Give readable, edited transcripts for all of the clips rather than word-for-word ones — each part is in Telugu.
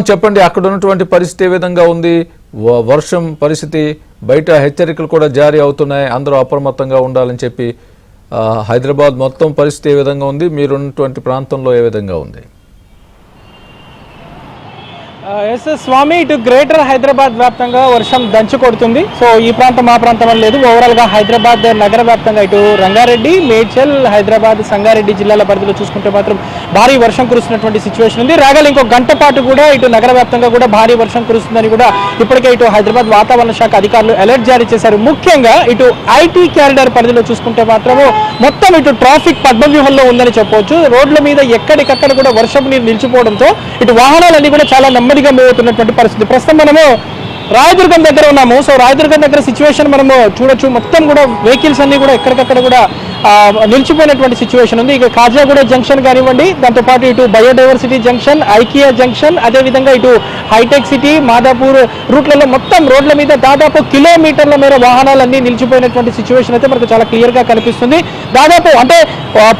చెప్పండి, అక్కడ ఉన్నటువంటి పరిస్థితి ఏ విధంగా ఉంది? వర్షం పరిస్థితి, బయట హెచ్చరికలు కూడా జారీ అవుతున్నాయి, అందరూ అప్రమత్తంగా ఉండాలని చెప్పి. హైదరాబాద్ మొత్తం పరిస్థితి ఏ విధంగా ఉంది, మీరున్నటువంటి ప్రాంతంలో ఏ విధంగా ఉంది? ఎస్ స్వామి, ఇటు గ్రేటర్ హైదరాబాద్ వ్యాప్తంగా వర్షం దంచు కొడుతుంది. సో ఈ ప్రాంతం ఆ ప్రాంతం అని లేదు, ఓవరాల్గా హైదరాబాద్ నగర వ్యాప్తంగా ఇటు రంగారెడ్డి, మేడ్చల్, హైదరాబాద్, సంగారెడ్డి జిల్లాల పరిధిలో చూసుకుంటే మాత్రం భారీ వర్షం కురుస్తున్నటువంటి సిచ్యువేషన్ ఉంది. రాగల ఇంకో గంట పాటు కూడా ఇటు నగర వ్యాప్తంగా కూడా భారీ వర్షం కురుస్తుందని కూడా ఇప్పటికే ఇటు హైదరాబాద్ వాతావరణ శాఖ అధికారులు అలర్ట్ జారీ చేశారు. ముఖ్యంగా ఇటు ఐటీ క్యారిడార్ పరిధిలో చూసుకుంటే మాత్రము మొత్తం ఇటు ట్రాఫిక్ పద్మవ్యూహంలో ఉందని చెప్పవచ్చు. రోడ్ల మీద ఎక్కడికక్కడ కూడా వర్షం నీరు నిలిచిపోవడంతో ఇటు వాహనాలన్నీ కూడా చాలా నెమ్మదిగా మూవ్ అవుతున్నటువంటి పరిస్థితి. ప్రస్తుతం మనము రాయదుర్గం దగ్గర ఉన్నాము. సో రాయదుర్గం దగ్గర సిచ్యువేషన్ మనము చూడొచ్చు. మొత్తం కూడా వెహికల్స్ అన్ని కూడా ఎక్కడికక్కడ కూడా నిలిచిపోయినటువంటి సిచ్యువేషన్ ఉంది. ఇక కాజాగూడ జంక్షన్ కానివ్వండి, దాంతోపాటు ఇటు బయోడైవర్సిటీ జంక్షన్, ఐకియా జంక్షన్, అదేవిధంగా ఇటు హైటెక్ సిటీ, మాదాపూర్ రూట్లలో మొత్తం రోడ్ల మీద దాదాపు కిలోమీటర్ల మేర వాహనాలన్నీ నిలిచిపోయినటువంటి సిచ్యువేషన్ అయితే మనకు చాలా క్లియర్గా కనిపిస్తుంది. దాదాపు అంటే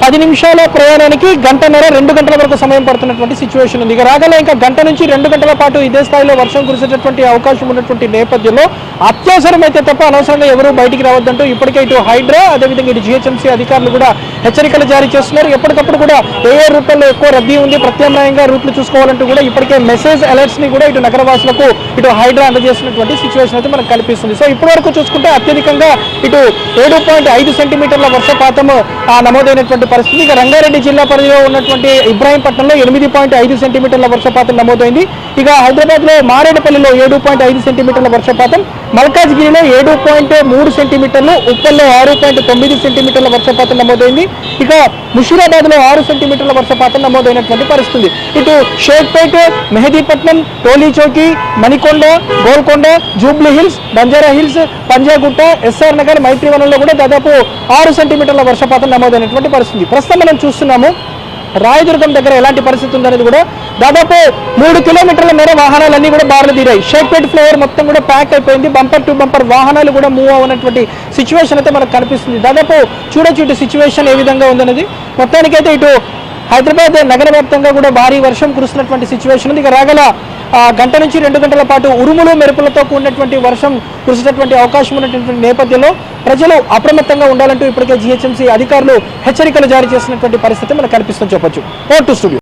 10 నిమిషాల ప్రయాణానికి గంటన్నర 2 గంటల వరకు సమయం పడుతున్నటువంటి సిచ్యువేషన్ ఉంది. ఇక రాగల ఇంకా గంట నుంచి 2 గంటల పాటు ఇదే స్థాయిలో వర్షం కురిసేటటువంటి అవకాశం ఉన్నటువంటి నేపథ్యంలో అత్యవసరమైతే తప్ప అనవసరంగా ఎవరూ బయటికి రావద్దంటూ ఇప్పటికే ఇటు హైడ్రా, అదేవిధంగా ఇటు జిహెచ్ఎంసీ అధికారులు కూడా హెచ్చరికలు జారీ చేస్తున్నారు. ఎప్పటికప్పుడు కూడా ఏ రూట్లలో ఎక్కువ రద్దీ ఉంది, ప్రత్యామ్నాయంగా రూట్లు చూసుకోవాలంటూ కూడా ఇప్పటికే మెసేజ్ అలర్ట్స్ ని కూడా ఇటు నగరవాసులకు ఇటు హైడ్రా అందజేసినటువంటి సిచ్యువేషన్ అయితే మనకు కనిపిస్తుంది. సో ఇప్పటి వరకు చూసుకుంటే అత్యధికంగా ఇటు 7.5 సెంటీమీటర్ల వర్షపాతం నమోదైనటువంటి పరిస్థితి. ఇక రంగారెడ్డి జిల్లా పరిధిలో ఉన్నటువంటి ఇబ్రాహీంపట్నంలో 8.5 సెంటీమీటర్ల వర్షపాతం నమోదైంది. ఇక హైదరాబాద్ లో మారేడుపల్లిలో 7.5 సెంటీమీటర్ల వర్షపాతం, మల్కాజ్గిరిలో 7.3 సెంటీమీటర్లు, ఉప్పల్లో 6.9 సెంటీమీటర్ల వర్షపాతం నమోదైంది. ఇక ముషీరాబాద్ లో 6 సెంటీమీటర్ల వర్షపాతం నమోదైనటువంటి పరిస్థితి. ఇటు Shaikpet, Mehdipatnam, Tolichowki, Manikonda, Golconda, Jubilee Hills, Banjara Hills, Panjagutta, SR Nagar, మైత్రివనంలో కూడా దాదాపు 6 సెంటీమీటర్ల వర్షపాతం నమోదైనటువంటి పరిస్థితి. ప్రస్తుతం మనం చూస్తున్నాము రాయదుర్గం దగ్గర ఎలాంటి పరిస్థితి ఉందనేది కూడా దాదాపు 3 కిలోమీటర్ల మేర వాహనాలన్నీ కూడా బారులు తీరాయి. షేక్పేట్ ఫ్లైఓవర్ మొత్తం కూడా ప్యాక్ అయిపోయింది. బంపర్ టు బంపర్ వాహనాలు కూడా మూవ్ అవ్వనటువంటి సిచ్యువేషన్ అయితే మనకు కనిపిస్తుంది. దాదాపు చూడొచ్చు ఇటు సిచ్యువేషన్ ఏ విధంగా ఉందనేది. మొత్తానికైతే ఇటు హైదరాబాద్ నగర వ్యాప్తంగా కూడా భారీ వర్షం కురుస్తున్నటువంటి సిచ్యువేషన్ ఉంది. ఇక రాగల గంట నుంచి 2 గంటల పాటు ఉరుములు మెరుపులతో కూడినటువంటి వర్షం కురిసేటటువంటి అవకాశం ఉన్నటువంటి నేపథ్యంలో ప్రజలు అప్రమత్తంగా ఉండాలంటూ ఇప్పటికే జిహెచ్ఎంసీ అధికారులు హెచ్చరికలు జారీ చేసినటువంటి పరిస్థితి మనకు కనిపిస్తుందని చెప్పొచ్చు. ఓ టు స్టూడియో.